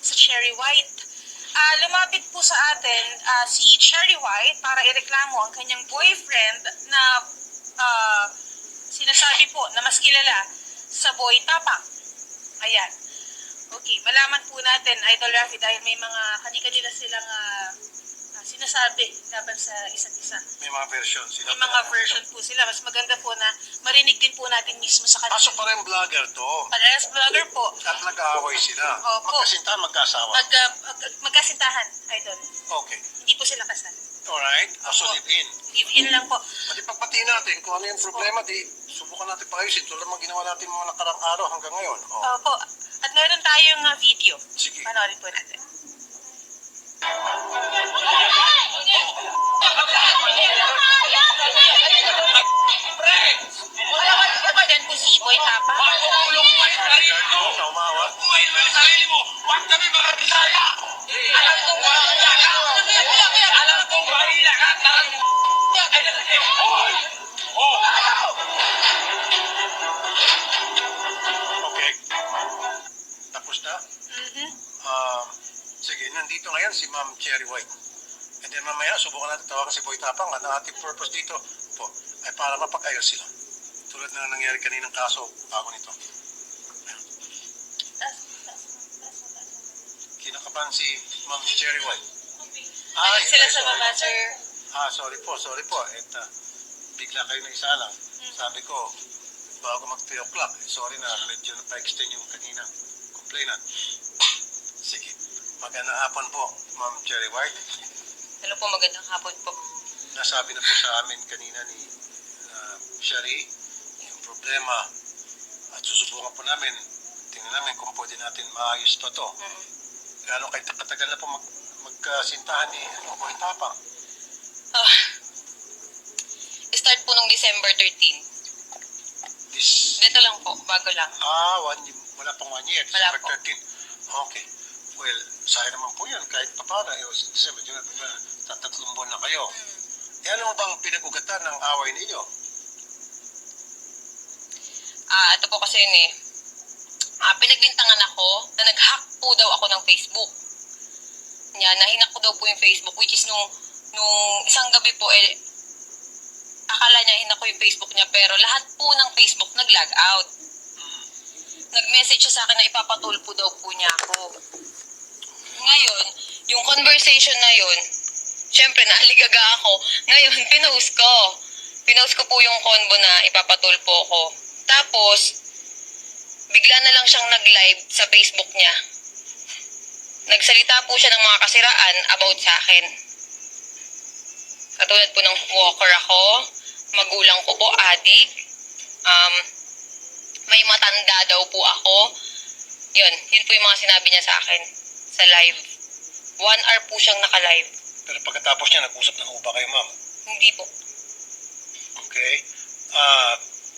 sa Cherry White. Lumapit po sa atin si Cherry White para ireklamo ang kanyang boyfriend na sinasabi po na mas kilala sa Boy Tapang. Ayan. Okay, malaman po natin, Idol Rafi, dahil may mga kanila silang sinasabi laban sa isa't isa. May mga version sila. May mga version po sila. Mas maganda po na marinig din po natin mismo sa kanila. So parang vlogger to. Parehas vlogger po. At nag-aaway sila. Opo. Magkasintahan, magkasawa. Magkasintahan, Idol. Okay. Hindi po sila kasal. Alright. So live-in. Live-in lang po. Pati pagpati natin kung ano yung problema, di subukan natin paayusin. Tulad mga ginawa natin mga nakarang araw hanggang ngayon. Opo. At meron tayong video. Sige. Panoorin po natin. Yan po si Boy Tapang. Umawa. Buhayin mo yung sarili mo! Huwag kami mga Bisaya! Alam kong mahina ka! Alam kong mahina ka! Okay. Tapos na? Sige, nandito ngayon si Ma'am Cherry White. And then mamaya, subukan natin tawagan si Boy Tapang. At ang ating purpose dito po ay para mapag-ayos sila. Tulad na nangyari kaninang kaso bago nito. Kinakabahan si Ma'am Cherry White. Ayun sila sa baba, sir. Sorry po. At bigla kayo na isa lang. Sabi ko, bago mag 3 o'clock, sorry na, medyo na-extend yung kanina complainant. Sige, magandang hapon po, Ma'am Cherry White. Hello po, magandang hapon po. Nasabi na po sa amin kanina ni Sherry yung problema at susubukan po namin, tingnan namin kung pwede natin maayos pa to. Gano'n kayo katagal na po magkasintahan ni Boy Tapang? Start po nung December 13. Dito lang po, bago lang. Wala pang 1 year, Wala December po. 13. Okay. Well, sayang naman po yun, kahit pa paano, December, tatlong buwan na kayo. Ano mo bang pinag-ugatan ng away ninyo? Ito po kasi yun eh. Pinagbintangan ako na nag-hack po daw ako ng Facebook. Nahinak ko daw po yung Facebook, which is nung isang gabi po, akala niya hinak ko yung Facebook niya, pero lahat po ng Facebook nag-log out. Nag-message siya sa akin na ipapatulpo daw po niya ako. Ngayon, yung conversation na yun, syempre naaligaga ako. Ngayon, pinost ko. Pinost ko po yung convo na ipapatulpo ko. Tapos, bigla na lang siyang nag-live sa Facebook niya. Nagsalita po siya ng mga kasiraan about sa akin. Katulad po ng walker ako, magulang ko po, adik. May matanda daw po ako. Yun po yung mga sinabi niya sa akin sa live. 1 hour po siyang naka-live. Pero pagkatapos niya, nag-usap na ba kayo, ma'am? Hindi po. Okay.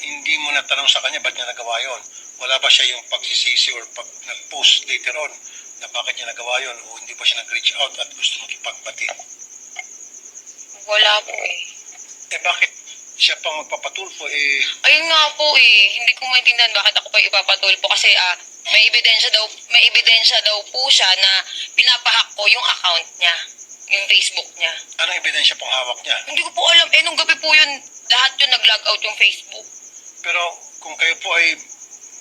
Hindi mo natanong sa kanya ba't niya nagawa yun? Wala ba siya yung pagsisisi or nag-post later on na bakit niya nagawa yun o hindi ba siya nag-reach out at gusto makipagbati? Wala po eh. Bakit siya pang magpapatulfo Ayun nga po eh. Hindi ko maintindihan bakit ako pa ipapatulpo kasi may ebidensya daw po siya na pinapahack ko yung account niya, yung Facebook niya. Anong ebidensya pang hawak niya? Hindi ko po alam. Nung gabi po yun, lahat yun nag-log out yung Facebook. Pero kung kayo po ay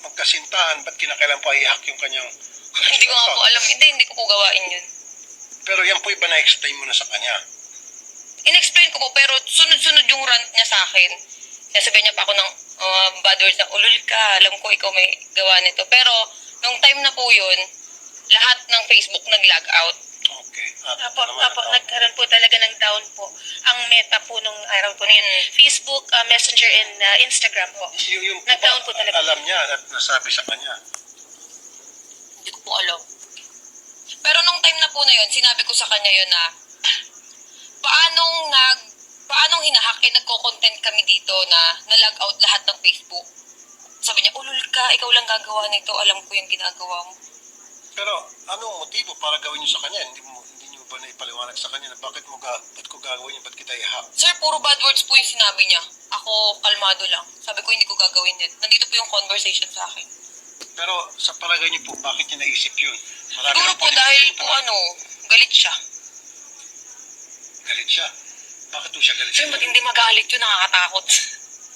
magkasintahan, ba't kinakailan po ay i-hack yung kanyang... Hindi ko nga po alam. Hindi ko po gawain yun. Pero yan po iba na-explain mo na sa kanya. In-explain ko po, pero sunod-sunod yung rant niya sa akin. Nasabihin niya pa ako ng bad words na, ulol ka, alam ko ikaw may gawa nito. Pero, nung time na po yun, lahat ng Facebook nag-log out. Okay. Nagkaroon po talaga ng down po. Ang meta po nung araw po na yun, Facebook, Messenger, and Instagram po. Yung Nag-down po talaga. alam niya at nasabi sa kanya. Hindi ko po alam. Pero nung time na po na yun, sinabi ko sa kanya yun na, paanong hinahack, nagko-content kami dito na na-log out lahat ng Facebook. Sabi niya, ulul ka, ikaw lang gagawa nito, alam ko yung ginagawa mo. Pero anong motibo para gawin niyo sa kanya? Hindi niyo ba naipaliwanag sa kanya na ba't ko gagawin yun, ba't kita i-hack? Sir, puro bad words po yung sinabi niya. Ako, kalmado lang. Sabi ko, hindi ko gagawin yun. Nandito po yung conversation sa akin. Pero sa palagay niyo po, bakit niya naisip yun? Marami Siguro ng po politiko dahil yung po tanong. galit siya. Galit siya. Bakit po siya galit? Sir, ba't hindi magalit yun? Nakakatakot.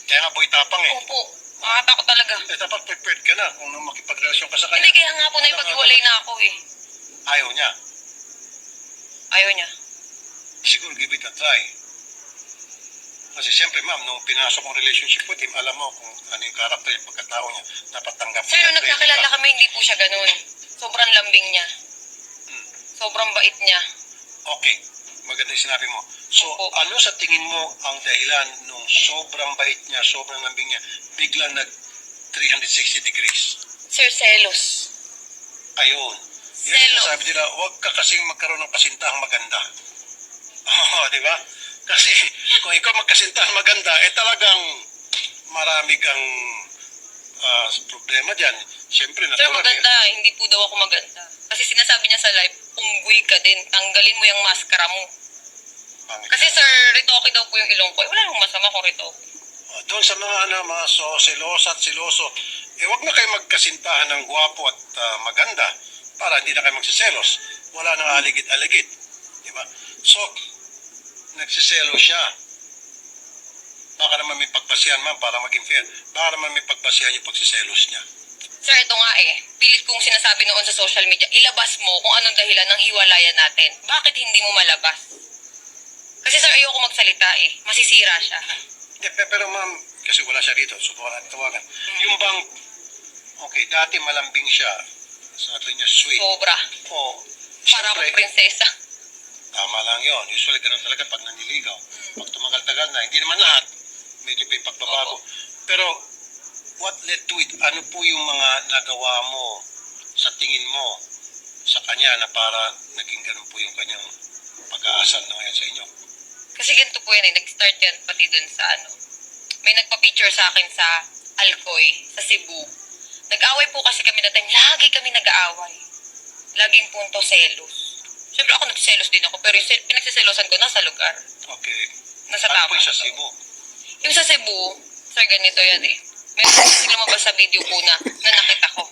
Kaya nga boy tapang eh. Opo, nakakatakot talaga. Eh dapat prepared ka na kung nung makipagrelasyon ka sa kanya. Hindi, kaya nga po naipag-iwalay na ako eh. Ayaw niya. Ayaw niya. Siguro give it a try. Kasi siyempre ma'am, nung pinasok mong relationship with him, alam mo kung ano yung karakter, yung pagkatao niya. Dapat tanggap mo. Sir, nung na, ready nagkakilala ka. kami, hindi po siya ganun. Sobrang lambing niya. Sobrang bait niya. Okay, maganda yung sinabi mo. So, Opo. ano sa tingin mo ang dahilan nung sobrang bait niya, sobrang lambing niya, biglang nag 360 degrees? Sir, selos. Ayun. Yan Selos. sinasabi nila, huwag ka kasing magkaroon ng kasintahang maganda. Oo, di ba? Kasi kung ikaw magkasintahang maganda, eh talagang marami kang problema dyan. Siyempre, Sir, natural. maganda. Hindi po daw ako maganda. Kasi sinasabi niya sa live, unggoy ka din. Tanggalin mo yung maskara mo. Kasi sir, ritoke daw po yung ilong ko. Eh, wala namang masama kung ritoke. Doon sa mga mga selosa at siloso, eh wag na kayo magkasintahan ng gwapo at maganda para hindi na kayo magsiselos. Wala nang aligid-aligid. Di ba? So, nagsiselo siya. Baka naman may pagbasihan ma'am para maging fair. Baka naman may pagbasihan yung pagsiselos niya. Sir, ito nga eh. Pilit kong sinasabi noon sa social media, ilabas mo kung anong dahilan ng hiwalayan natin. Bakit hindi mo malabas? Kasi sir, ayoko magsalita eh. Masisira siya. Hindi, pero ma'am, kasi wala siya dito. Subukan natin tawagan. Yung bang, okay, dati malambing siya. Sabi niya, sweet. Sobra. O, Para akong siyempre, prinsesa. tama lang yon. Usually, ganun talaga pag naniligaw. Pag tumagal-tagal na, hindi naman lahat. Medyo may pagbabago. Opo. Pero, what led to it? Ano po yung mga nagawa mo sa tingin mo sa kanya na para naging ganun po yung kanyang pag-aasal na ngayon sa inyo? Kasi ganito po yan eh. Nag-start yan pati dun sa ano. May nagpa-picture sa akin sa Alcoy, sa Cebu. Nag-away po kasi kami that time. Lagi kami nag-aaway. Laging punto selos. Siyempre ako nagselos din ako. Pero yung pinagsiselosan ko nasa lugar. Okay. Nasa Ano tama. po yung sa Cebu? Yung sa Cebu, sir, ganito yan eh. Meron kasi lumabas sa video ko na nakita ko.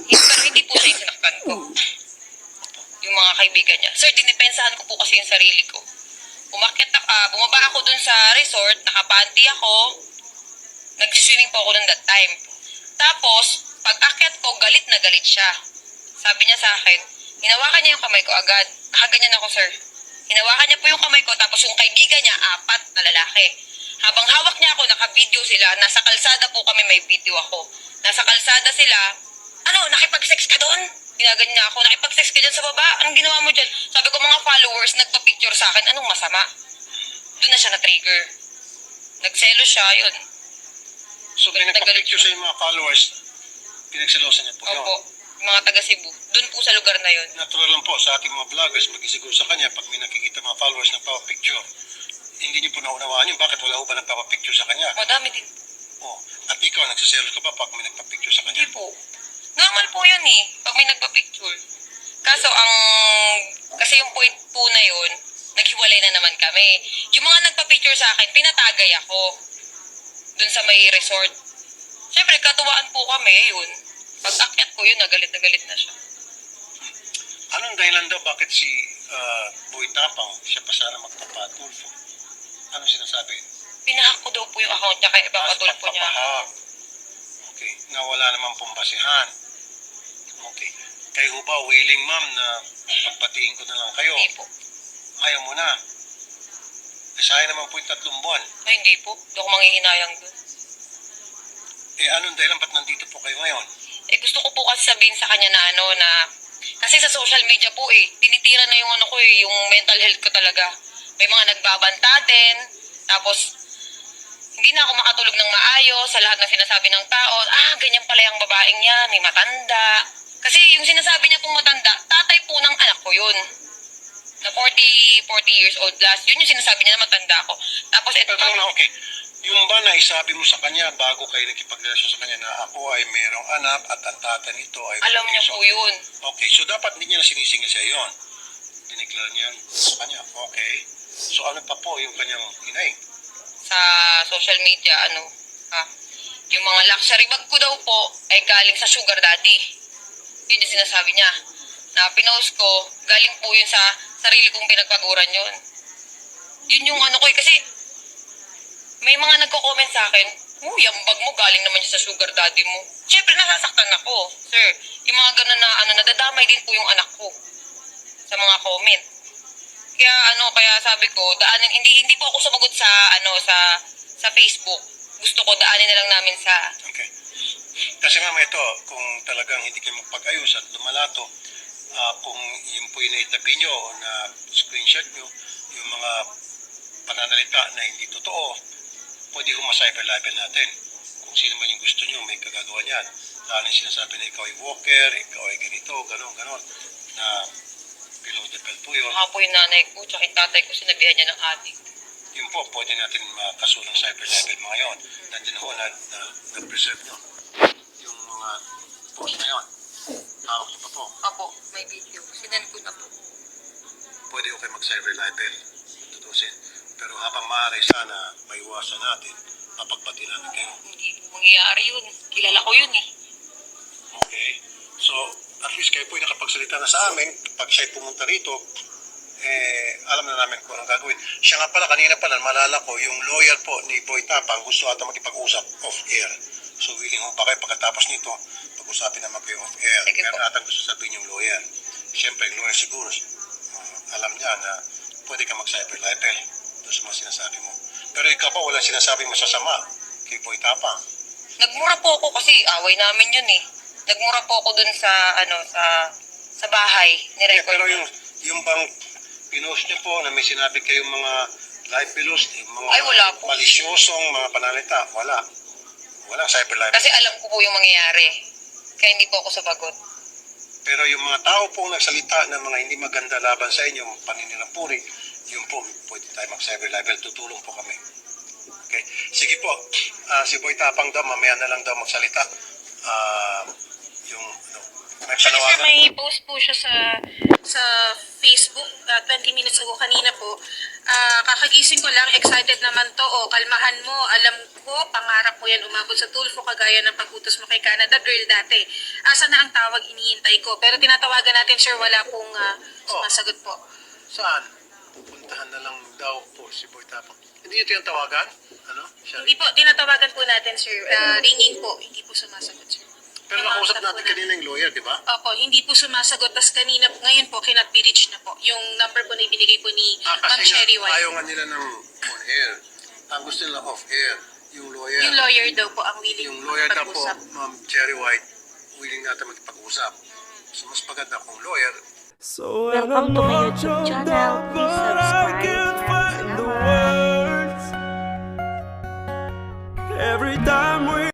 Pero hindi po siya yung sinaktan ko. Yung mga kaibigan niya. Sir, dinipensahan ko po kasi yung sarili ko. Bumaba ako dun sa resort, nakapanty ako, nagsiswimming po ako dun that time. Tapos, pag akyat ko, galit na galit siya. Sabi niya sa akin, hinawakan niya yung kamay ko agad. Nakaganyan ako, sir. Hinawakan niya po yung kamay ko, tapos yung kaibigan niya, 4 na lalaki. Habang hawak niya ako, naka-video sila, nasa kalsada po kami, may video ako. Nasa kalsada sila, nakipag-sex ka doon? Ginaganyan niya ako, nakipag-sex ka dyan sa baba? Anong ginawa mo dyan? Sabi ko, mga followers, nagpa-picture sa akin, anong masama? Doon na siya na-trigger. Nagselo siya, yun. So, may nagpa-picture sa mga followers, pinagsilosan niya po yun. Opo, mga taga Cebu. Doon po sa lugar na yun. Natural lang po sa ating mga vloggers, mag-isiguro sa kanya pag may nakikita mga followers ng picture. Hindi niyo po naunawaan yun. Bakit wala ho ba nagpapapicture sa kanya? Madami din. Oh, at ikaw, nagsiselos ka ba pag may nagpapicture sa kanya? Hindi po. Normal po yun eh, pag may nagpa-picture. Kaso kasi yung point po na yun, naghiwalay na naman kami. Yung mga nagpa-picture sa akin, pinatagay ako. Dun sa may resort. Siyempre, katuwaan po kami, yun. Pag akyat ko yun, nagalit na siya. Anong dahilan daw bakit si Boy Tapang, siya pa sana magpapatulfo? Anong sinasabi? Pinahack ko daw po yung account niya, kaya ipapatulpo niya. Pagpapahak. Okay, na wala namang pumbasihan. Okay. Kayo ho ba, willing ma'am na pagbatiin ko na lang kayo? Hindi po. Ayaw mo na. Sayang naman po yung 3 buwan. Ay, hindi po. Hindi ako manghihinayang dun. Eh, anong dahilan ba't nandito po kayo ngayon? Eh, gusto ko po kasi sabihin sa kanya na kasi sa social media po tinitira na yung yung mental health ko talaga. May mga nagbabanta din, tapos hindi na ako makatulog ng maayos sa lahat ng sinasabi ng tao. Ganyan pala yung babaeng yan, may matanda. Kasi yung sinasabi niya pong matanda, tatay po ng anak ko yun. Na 40 years old plus, yun yung sinasabi niya na matanda ako. Tapos ito Pero na, okay. Yung ba na isabi mo sa kanya bago kayo nakipagrelasyon sa kanya na ako ay mayroong anak at ang tata nito ay... alam niya po yun. Okay, so dapat hindi niya na sinisingil siya yun. Dineclare niya sa kanya. Okay. So ano pa po yung kanyang hinaing? Sa social media, Yung mga luxury bag ko daw po ay galing sa sugar daddy. Yun yung sinasabi niya. Na pinost ko, galing po yun sa sarili kong pinagpaguran yun. Yun yung ano ko kasi may mga nagko-comment sa akin, yung bag mo galing naman yun sa sugar daddy mo. Siyempre nasasaktan ako, sir. Yung mga ganun na nadadamay din po yung anak ko sa mga comment. Kaya sabi ko, daanin hindi po ako sumagot sa sa Facebook. Gusto ko daanin na lang namin sa Okay. Kasi ma'am, ito, kung talagang hindi kayo magpag-ayos at lumalato, kung yun po yung naitabi nyo o na screenshot nyo, yung mga pananalita na hindi totoo, pwede kong ma-cyber libel natin. Kung sino man yung gusto nyo, may kagagawa niyan. Lalo yung sinasabi na ikaw ay walker, ikaw ay ganito, ganon, na below the belt po yun. mga po yung nanay ko, tsaka yung tatay ko, sinabihan niya ng adik. Yun po, pwede natin makaso ng cyber libel mga yon. Nandiyan ho na-preserve nyo yung mga post na yon. Hawak nyo pa po. Apo, may video. Sinend ko na po. Pwede ko kayo mag-cyber libel, tutusin. Pero habang maaari sana, maiwasan natin, mapagbati namin kayo. Hindi po mangyayari yun. Kilala ko yun eh. Okay? So, at least kayo po yung nakapagsalita na sa amin. Pag siya'y pumunta rito, alam na namin kung anong gagawin. Siya nga pala, kanina pala, malala ko, yung lawyer po ni Boy Tapang gusto ata makipag-usap off-air. So, willing ho ba kayo pagkatapos nito, pag-usapin naman kayo off-air. Sige po. Meron ata gusto sabihin yung lawyer. Siyempre, yung lawyer siguro, alam niya na pwede ka mag-cyber libel doon sa mga sinasabi mo. Pero ikaw pa, walang sinasabi masasama kay Boy Tapang. Nagmura po ako kasi away namin yun eh. Nagmura po ako dun sa sa bahay ni Yeah, record. pero yung bang pinost niyo po na may sinabi kayong mga libelous, yung mga Ay, wala po. malisyosong mga panalita, wala. Walang cyber libel. Kasi alam ko po yung mangyayari. Kaya hindi po ako sabagot. Pero yung mga tao pong nagsalita ng mga hindi maganda laban sa inyo, paninirang puri, yun po, pwede tayo mag-cyber libel, tutulong po kami. Okay. Sige po, si Boy Tapang daw, mamaya na lang daw magsalita. May Actually, sir, panawagan. may post po siya sa Facebook 20 minutes ago kanina po. Kakagising ko lang, excited naman to. Kalmahan mo, alam ko, pangarap mo yan umabot sa Tulfo kagaya ng pag-utos mo kay Canada Girl dati. Asa na ang tawag, inihintay ko. Pero tinatawagan natin, sir, wala pong sumasagot po. Saan? Pupuntahan na lang daw po si Boy Tapang. Hindi niyo tinatawagan? Ano? Siya Hindi po, tinatawagan po natin, sir. Ringing po, hindi po sumasagot, sir. Pero nakausap natin kanina yung lawyer, di ba? Opo, hindi po sumasagot. Tapos kanina, ngayon po, cannot be reached na po. Yung number po na ibinigay po ni Ma'am Kasi Sherry nga, White. ayaw nga nila ng on-air. Ang gusto nila off-air. Yung lawyer. Yung lawyer daw po ang willing Yung lawyer na po, mag-usap. Ma'am Cherry White, willing natin magpag-usap. So, mas maganda kung lawyer. So Welcome to my YouTube channel. Please subscribe and Every time we